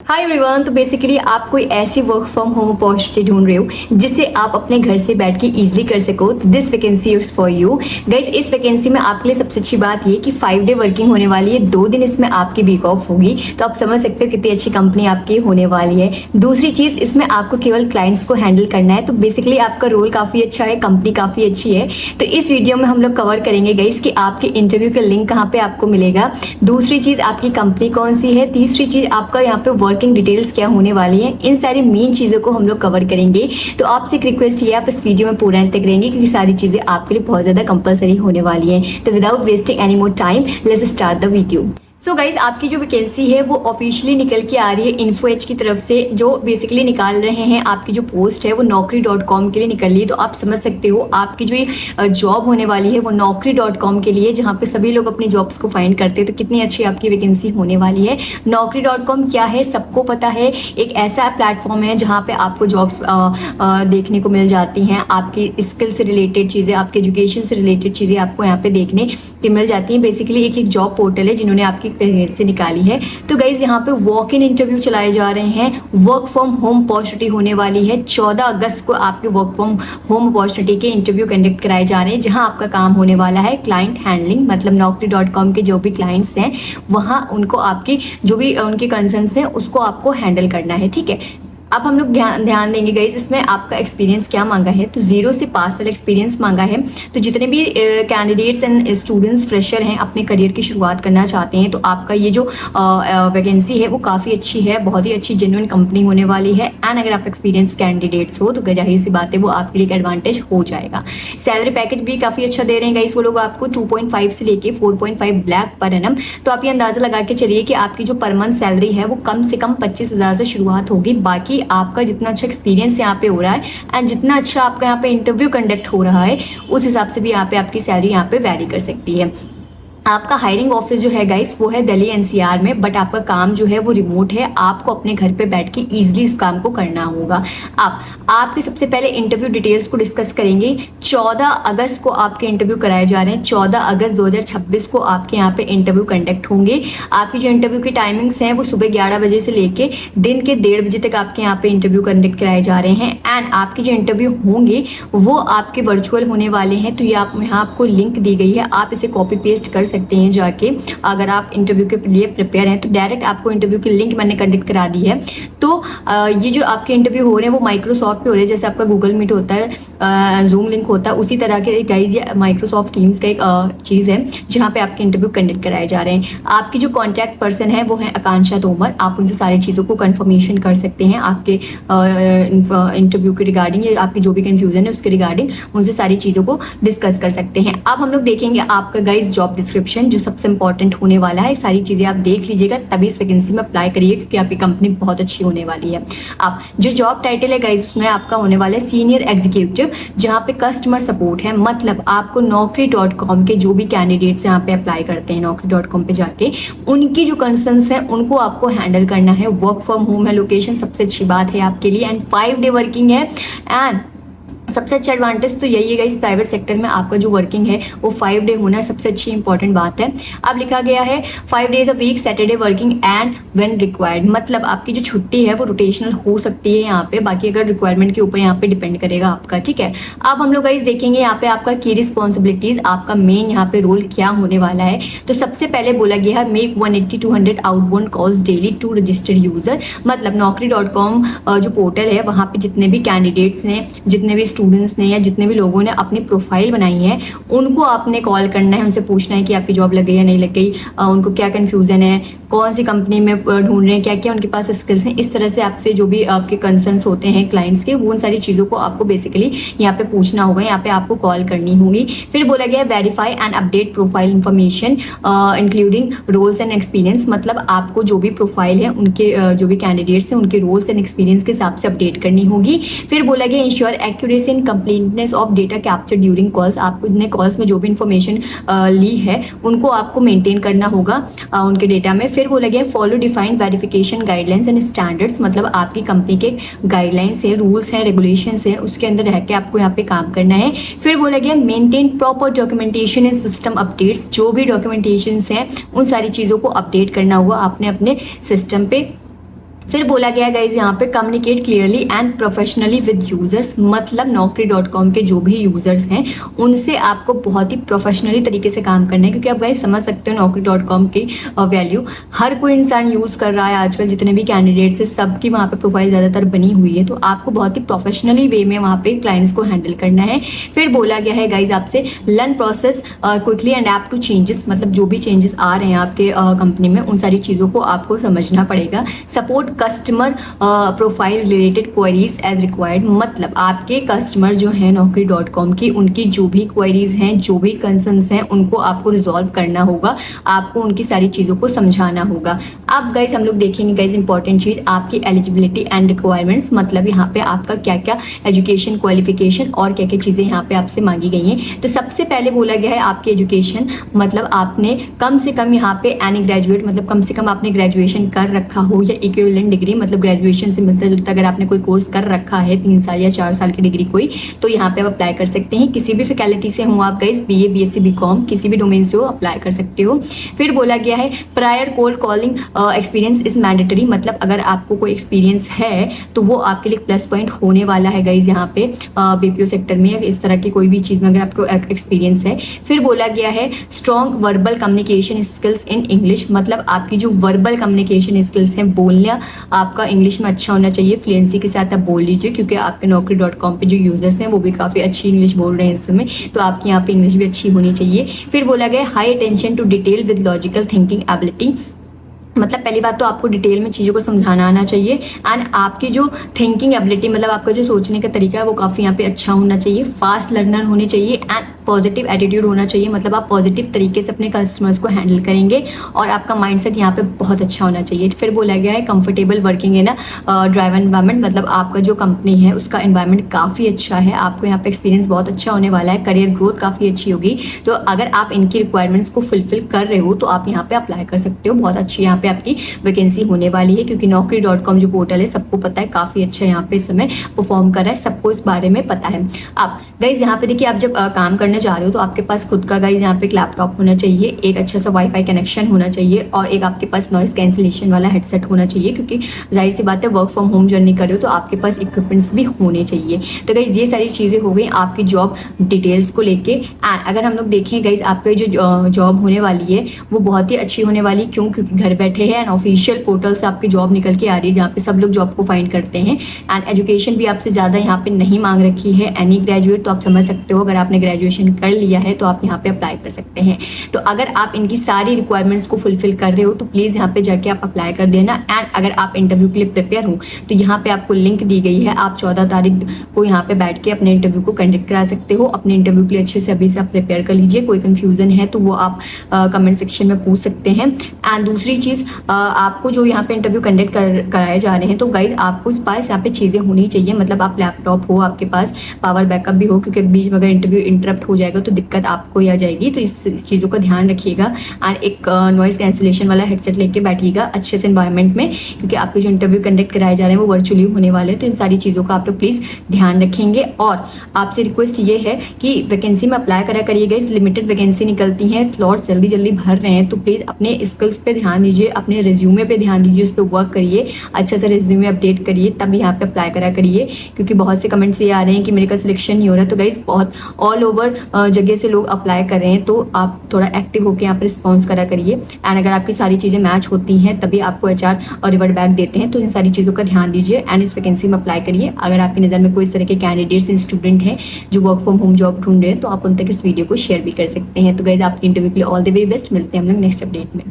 Hi everyone. तो basically आप कोई ऐसी वर्क फ्रॉम होम अपॉर्चुनिटी ढूंढ रहे हो जिससे आप अपने घर से बैठ के इजीली कर सको, तो this vacancy is for you guys. इस वैकेंसी में आपके लिए सबसे अच्छी बात ये कि 5 डे वर्किंग होने वाली है, 2 दिन इसमें आपकी वीक ऑफ होगी, तो आप समझ सकते हो कितनी अच्छी कंपनी आपकी होने वाली है। दूसरी चीज, इसमें आपको केवल क्लाइंट्स को हैंडल करना है, तो बेसिकली आपका रोल काफी अच्छा है, कंपनी काफी अच्छी है। तो इस वीडियो में हम लोग कवर करेंगे गाइज कि आपके इंटरव्यू का लिंक कहाँ पे आपको मिलेगा, दूसरी चीज आपकी कंपनी कौन सी है, तीसरी चीज आपका यहाँ पे वर्किंग डिटेल्स क्या होने वाली है। इन सारी मेन चीजों को हम लोग कवर करेंगे। तो आपसे एक रिक्वेस्ट ये, आप इस वीडियो में पूरा अंत तक रहेंगे क्योंकि सारी चीजें आपके लिए बहुत ज्यादा कंपलसरी होने वाली है। तो without wasting any more time, let's start the video. So guys, आपकी जो वैकेंसी है वो ऑफिशियली निकल के आ रही है इन्फो एज की तरफ से, जो बेसिकली निकाल रहे हैं। आपकी जो पोस्ट है वो naukri.com के लिए निकल रही है, तो आप समझ सकते हो आपकी जो ये जॉब होने वाली है वो naukri.com के लिए, जहाँ पे सभी लोग अपनी जॉब्स को फाइंड करते हैं। तो कितनी अच्छी आपकी वैकेंसी होने वाली है। naukri.com क्या है सबको पता है, एक ऐसा प्लेटफॉर्म है जहाँ पे आपको जॉब्स देखने को मिल जाती हैं। आपकी स्किल से रिलेटेड चीज़ें, आपके एजुकेशन से रिलेटेड चीज़ें आपको यहाँ पे देखने की मिल जाती हैं। बेसिकली एक जॉब पोर्टल है जिन्होंने आपकी से निकाली है। तो गाइज यहाँ पे वॉक इन इंटरव्यू चलाए जा रहे हैं। वर्क फ्रॉम होम अपॉर्चुनिटी होने वाली है। 14 अगस्त को आपके वर्क फ्रॉम होम अपॉर्चुनिटी के इंटरव्यू कंडक्ट कराए जा रहे हैं, जहां आपका काम होने वाला है क्लाइंट हैंडलिंग, मतलब naukri.com के जो भी क्लाइंट्स हैं वहां उनको आपकी जो भी उनके कंसर्न्स हैं उसको आपको हैंडल करना है। ठीक है, अब हम लोग ध्यान देंगे गाइज इसमें आपका एक्सपीरियंस क्या मांगा है। तो 0 से 5 साल एक्सपीरियंस मांगा है। तो जितने भी कैंडिडेट्स एंड स्टूडेंट्स फ्रेशर हैं, अपने करियर की शुरुआत करना चाहते हैं, तो आपका ये जो वैकेंसी है वो काफ़ी अच्छी है, बहुत ही अच्छी जेन्युइन कंपनी होने वाली है। एंड अगर आप एक्सपीरियंस कैंडिडेट्स हो तो जाहिर सी बात है वो आपके लिए एक एडवांटेज हो जाएगा। सैलरी पैकेज भी काफ़ी अच्छा दे रहे हैं गाइज वो लोग आपको, 2.5 से लेके 4.5 लाख पर एनम। तो आप ये अंदाज़ा लगा के चलिए कि आपकी जो पर मंथ सैलरी है वो कम से कम 25,000 से शुरुआत होगी। बाकी आपका जितना अच्छा एक्सपीरियंस यहाँ पे हो रहा है एंड जितना अच्छा आपका यहाँ पे इंटरव्यू कंडक्ट हो रहा है, उस हिसाब से भी यहाँ पे आपकी सैलरी यहाँ पे वैरी कर सकती है। आपका हायरिंग ऑफिस जो है गाइस वो है दिल्ली एनसीआर में, बट आपका काम जो है वो रिमोट है। आपको अपने घर पे बैठ के इजीली इस काम को करना होगा। आपके सबसे पहले इंटरव्यू डिटेल्स को डिस्कस करेंगे। 14 अगस्त को आपके इंटरव्यू कराए जा रहे हैं। 14 अगस्त 2026 को आपके यहाँ पे इंटरव्यू कंडक्ट होंगे। आपकी जो इंटरव्यू की टाइमिंग्स हैं वो सुबह 11 बजे से लेके दिन के 1:30 बजे तक आपके यहाँ पे इंटरव्यू कंडक्ट कराए जा रहे हैं। एंड आपके जो इंटरव्यू होंगे वो आपके वर्चुअल होने वाले हैं। तो ये यहाँ आपको लिंक दी गई है, आप इसे कॉपी पेस्ट कर सकते हैं जाके। अगर आप इंटरव्यू के लिए प्रिपेयर हैं तो डायरेक्ट आपको इंटरव्यू की लिंक मैंने कंडक्ट करा दी है। तो ये जो आपके इंटरव्यू हो रहे हैं वो माइक्रोसॉफ्ट पे हो रहे हैं, जैसे आपका गूगल मीट होता है, जूम लिंक होता है, उसी तरह के गाइज ये माइक्रोसॉफ्ट टीम्स का एक चीज़ है जहाँ पे आपके इंटरव्यू कंडक्ट कराए जा रहे हैं। आपकी जो कॉन्टैक्ट पर्सन है वो है आकांक्षा तोमर। आप उनसे सारी चीज़ों को कन्फर्मेशन कर सकते हैं आपके इंटरव्यू के रिगार्डिंग, या आपकी जो भी कन्फ्यूजन है उसके रिगार्डिंग उनसे सारी चीज़ों को डिस्कस कर सकते हैं। अब हम लोग देखेंगे आपका गाइज जॉब डिस्क्रिप्शन, जो सबसे इंपॉर्टेंट होने वाला है। सारी चीज़ें आप देख लीजिएगा तभी इस वैकेंसी में अप्लाई करिए, क्योंकि आपकी कंपनी बहुत अच्छी होने वाली है। आप जो जॉब टाइटल है गाइस उसमें आपका होने वाला है सीनियर एग्जीक्यूटिव, जहाँ पे कस्टमर सपोर्ट है। मतलब आपको naukri.com के जो भी कैंडिडेट्स यहाँ पे अप्लाई करते हैं naukri.com पे जाके, उनकी जो कंसर्न्स हैं उनको आपको हैंडल करना है। वर्क फ्रॉम होम है, लोकेशन सबसे अच्छी बात है आपके लिए, एंड 5 डे वर्किंग है। एंड सबसे अच्छा एडवांटेज तो यही है इस प्राइवेट सेक्टर में आपका जो वर्किंग है वो 5 डे होना सबसे अच्छी इंपॉर्टेंट बात है। अब लिखा गया है 5 days a week, Saturday working and when required. मतलब आपकी जो छुट्टी है वो रोटेशनल हो सकती है यहाँ पे, बाकी अगर रिक्वायरमेंट के ऊपर यहाँ पे डिपेंड करेगा आपका। ठीक है, अब हम लोग गाइस देखेंगे यहाँ पे आपका की रिस्पॉन्सिबिलिटीज, आपका मेन यहाँ पे रोल क्या होने वाला है। तो सबसे पहले बोला गया है make 180-200 outbound calls daily to registered user. मतलब naukri.com जो पोर्टल है वहाँ पे जितने भी कैंडिडेट्स हैं, जितने भी स्टूडेंट्स ने या जितने भी लोगों ने अपनी प्रोफाइल बनाई है, उनको आपने कॉल करना है, उनसे पूछना है कि आपकी जॉब लग गई या नहीं लग गई, उनको क्या कन्फ्यूजन है, कौन सी कंपनी में ढूंढ रहे हैं, क्या क्या उनके पास स्किल्स हैं। इस तरह से आपसे जो भी आपके कंसर्न्स होते हैं क्लाइंट्स के, वो उन सारी चीज़ों को आपको बेसिकली यहाँ पे पूछना होगा, यहाँ पे आपको कॉल करनी होगी। फिर बोला गया verify and update profile information including roles and experience. मतलब आपको जो भी प्रोफाइल है उनके जो भी कैंडिडेट्स हैं उनके रोल्स एंड एक्सपीरियंस के हिसाब से अपडेट करनी होगी। फिर बोला गया ensure accuracy and completeness of data capture during calls. आपको इतने कॉल्स में जो भी इंफॉर्मेशन ली है उनको आपको मेंटेन करना होगा उनके डेटा में। फिर बोला गया follow defined verification guidelines and standards. मतलब आपकी कंपनी के गाइडलाइंस है, रूल्स हैं, रेगुलेशंस हैं, उसके अंदर रह के आपको यहाँ पे काम करना है। फिर बोला गया maintain proper documentation and system updates. जो भी डॉक्यूमेंटेशंस हैं उन सारी चीज़ों को अपडेट करना होगा आपने अपने सिस्टम पे। फिर बोला गया है गाइज यहाँ पे communicate clearly and professionally with users, मतलब naukri.com के जो भी यूजर्स हैं उनसे आपको बहुत ही प्रोफेशनली तरीके से काम करना है, क्योंकि आप गाइज समझ सकते हो naukri.com की वैल्यू हर कोई इंसान यूज कर रहा है आजकल, जितने भी कैंडिडेट्स है सबकी वहाँ पे प्रोफाइल ज़्यादातर बनी हुई है, तो आपको बहुत ही प्रोफेशनली वे में वहाँ पे क्लाइंट्स को हैंडल करना है। फिर बोला गया है गाइज आपसे लर्न प्रोसेस क्विकली एंड एप टू चेंजेस, मतलब जो भी चेंजेस आ रहे हैं आपके कंपनी में उन सारी चीज़ों को आपको समझना पड़ेगा। Support customer profile related queries as required, मतलब आपके कस्टमर जो है naukri.com की उनकी जो भी क्वेरीज हैं, जो भी कंसर्न्स हैं, उनको आपको रिजॉल्व करना होगा, आपको उनकी सारी चीज़ों को समझाना होगा। अब गाइज हम लोग देखेंगे गाइज इंपॉर्टेंट चीज़ आपकी एलिजिबिलिटी एंड रिक्वायरमेंट्स, मतलब यहाँ पे आपका क्या क्या एजुकेशन क्वालिफिकेशन और क्या क्या चीज़ें यहाँ पे आपसे मांगी गई हैं। तो सबसे पहले बोला गया है आपकी एजुकेशन, मतलब आपने कम से कम यहाँ पे एनी ग्रेजुएट, मतलब कम से कम आपने ग्रेजुएशन कर रखा हो या इक्विवेलेंट डिग्री, मतलब ग्रेजुएशन से मिलता जुलता अगर आपने कोई कोर्स कर रखा है 3 साल या 4 साल की डिग्री कोई, तो यहाँ पे आप अप्लाई कर सकते हैं। किसी भी फैकल्टी से हो आप गाइस, BA BSc BCom किसी भी डोमेन से हो अप्लाई कर सकते हो। फिर बोला गया है prior cold calling experience is mandatory, मतलब अगर आपको कोई एक्सपीरियंस है तो वो आपके लिए प्लस पॉइंट होने वाला है गाइज यहाँ पे BPO सेक्टर में या इस तरह की कोई भी चीज़ में अगर आपको एक्सपीरियंस है। फिर बोला गया है strong verbal communication skills in English, मतलब आपकी जो वर्बल कम्युनिकेशन स्किल्स हैं, बोलना आपका इंग्लिश में अच्छा होना चाहिए, फ्लुएंसी के साथ आप बोल लीजिए, क्योंकि आपके naukri.com पे जो यूजर्स हैं वो भी काफ़ी अच्छी इंग्लिश बोल रहे हैं इस समय, तो आपकी यहाँ पे इंग्लिश भी अच्छी होनी चाहिए। फिर बोला गया high attention to detail with logical thinking ability, मतलब पहली बात तो आपको डिटेल में चीज़ों को समझाना आना चाहिए एंड आपकी जो थिंकिंग एबिलिटी, मतलब आपका जो सोचने का तरीका है वो काफ़ी यहाँ पे अच्छा होना चाहिए। फास्ट लर्नर होने चाहिए एंड पॉजिटिव एटीट्यूड होना चाहिए, मतलब आप पॉजिटिव तरीके से अपने कस्टमर्स को हैंडल करेंगे और आपका माइंडसेट यहाँ पे बहुत अच्छा होना चाहिए। फिर बोला गया है comfortable working in drive environment, मतलब आपका जो कंपनी है उसका एनवायरमेंट काफ़ी अच्छा है, आपको यहाँ पे एक्सपीरियंस बहुत अच्छा होने वाला है, करियर ग्रोथ काफ़ी अच्छी होगी। तो अगर आप इनकी रिक्वायरमेंट्स को फुलफिल कर रहे हो तो आप यहाँ पे अप्लाई कर सकते हो, बहुत अच्छी यहाँ पे आपकी वैकेंसी होने वाली है, क्योंकि naukri.com जो पोर्टल है सबको पता है काफ़ी अच्छा यहाँ पे इस समय परफॉर्म कर रहा है, सबको इस बारे में पता है। अब गाइज यहाँ पे देखिए आप जब काम करने जा रहे हो तो आपके पास खुद का गाइज यहाँ पे एक लैपटॉप होना चाहिए, एक अच्छा सा वाईफाई कनेक्शन होना चाहिए और एक आपके पास नॉइस कैंसिलेशन वाला हेडसेट होना चाहिए, क्योंकि जाहिर सी बात है वर्क फ्रॉम होम जर्नी कर रहे हो तो आपके पास इक्विपमेंट्स भी होने चाहिए। तो गाइज ये सारी चीज़ें हो गई आपकी जॉब डिटेल्स को लेके। एंड अगर हम लोग देखें गाइज आपकी जो जॉब होने वाली है वो बहुत ही अच्छी होने वाली, क्यों? क्योंकि घर बैठे हैं एंड ऑफिशियल पोर्टल से आपकी जॉब निकल के आ रही है जहाँ पे सब लोग जॉब को फाइंड करते हैं। एंड एजुकेशन भी आपसे ज़्यादा यहाँ पे नहीं मांग रखी है, एनी ग्रेजुएट, तो आप समझ सकते हो अगर आपने ग्रेजुएशन कर लिया है तो आप यहाँ पे अप्लाई कर सकते हैं। तो अगर आप इनकी सारी रिक्वायरमेंट्स को फुलफिल कर रहे हो तो प्लीज़ यहाँ पे जाके आप अप्लाई कर देना। एंड अगर आप इंटरव्यू के लिए प्रिपेयर हो तो यहाँ पे आपको लिंक दी गई है, आप 14 तारीख को यहाँ पे बैठ के अपने इंटरव्यू को कंडक्ट करा सकते हो। अपने इंटरव्यू के लिए अच्छे से अभी से आप प्रिपेयर कर लीजिए, कोई कन्फ्यूजन है तो वो आप कमेंट सेक्शन में पूछ सकते हैं। एंड दूसरी चीज़ आपको जो यहाँ पे इंटरव्यू कंडक्ट कराए जा रहे हैं तो गाइज आपको इस पास यहाँ पे चीज़ें होनी चाहिए, मतलब आप लैपटॉप हो, आपके पास पावर बैकअप भी हो, क्योंकि बीच में अगर इंटरव्यू इंटरप्ट हो जाएगा तो दिक्कत आपको ही आ जाएगी, तो इस चीज़ों का ध्यान रखिएगा। एंड एक नॉइस कैंसिलेशन वाला हेडसेट लेके बैठिएगा अच्छे से एनवायरनमेंट में, क्योंकि आपके जो इंटरव्यू कंडक्ट कराए जा रहे हैं वो वर्चुअली होने वाले हैं, तो इन सारी चीज़ों का आप लोग प्लीज़ ध्यान रखेंगे। और आपसे रिक्वेस्ट ये है कि वैकेंसी में अप्लाई करा करिएगा, इस लिमिटेड वैकेंसी निकलती हैं, स्लॉट जल्दी जल्दी भर रहे हैं, तो प्लीज़ अपने स्किल्स पे ध्यान दीजिए, अपने रिज्यूमे पे ध्यान दीजिए, उस पर वर्क करिए, अच्छा सा रिज्यूमे अपडेट करिए, तब यहाँ पे अप्लाई करा करिए। क्योंकि बहुत से कमेंट्स ये आ रहे हैं कि मेरे का सिलेक्शन नहीं हो रहा, तो गाइज बहुत ऑल ओवर जगह से लोग अप्लाई कर रहे हैं, तो आप थोड़ा एक्टिव होकर यहाँ पर रिस्पॉन्स करा करिए। एंड अगर आपकी सारी चीज़ें मैच होती हैं तभी आपको HR और रिवर्ट बैक देते हैं, तो इन सारी चीज़ों का ध्यान दीजिए एंड इस वैकेंसी में अप्लाई करिए। अगर आपकी नज़र में कोई इस तरह के कैंडिडेट्स स्टूडेंट हैं जो वर्क फ्रॉम होम जॉब ढूंढ रहे हैं तो आप उन तक इस वीडियो को शेयर भी कर सकते हैं। तो गाइज आपकी इंटरव्यू के लिए ऑल द वेरी बेस्ट, मिलते हैं हम लोग नेक्स्ट अपडेट में।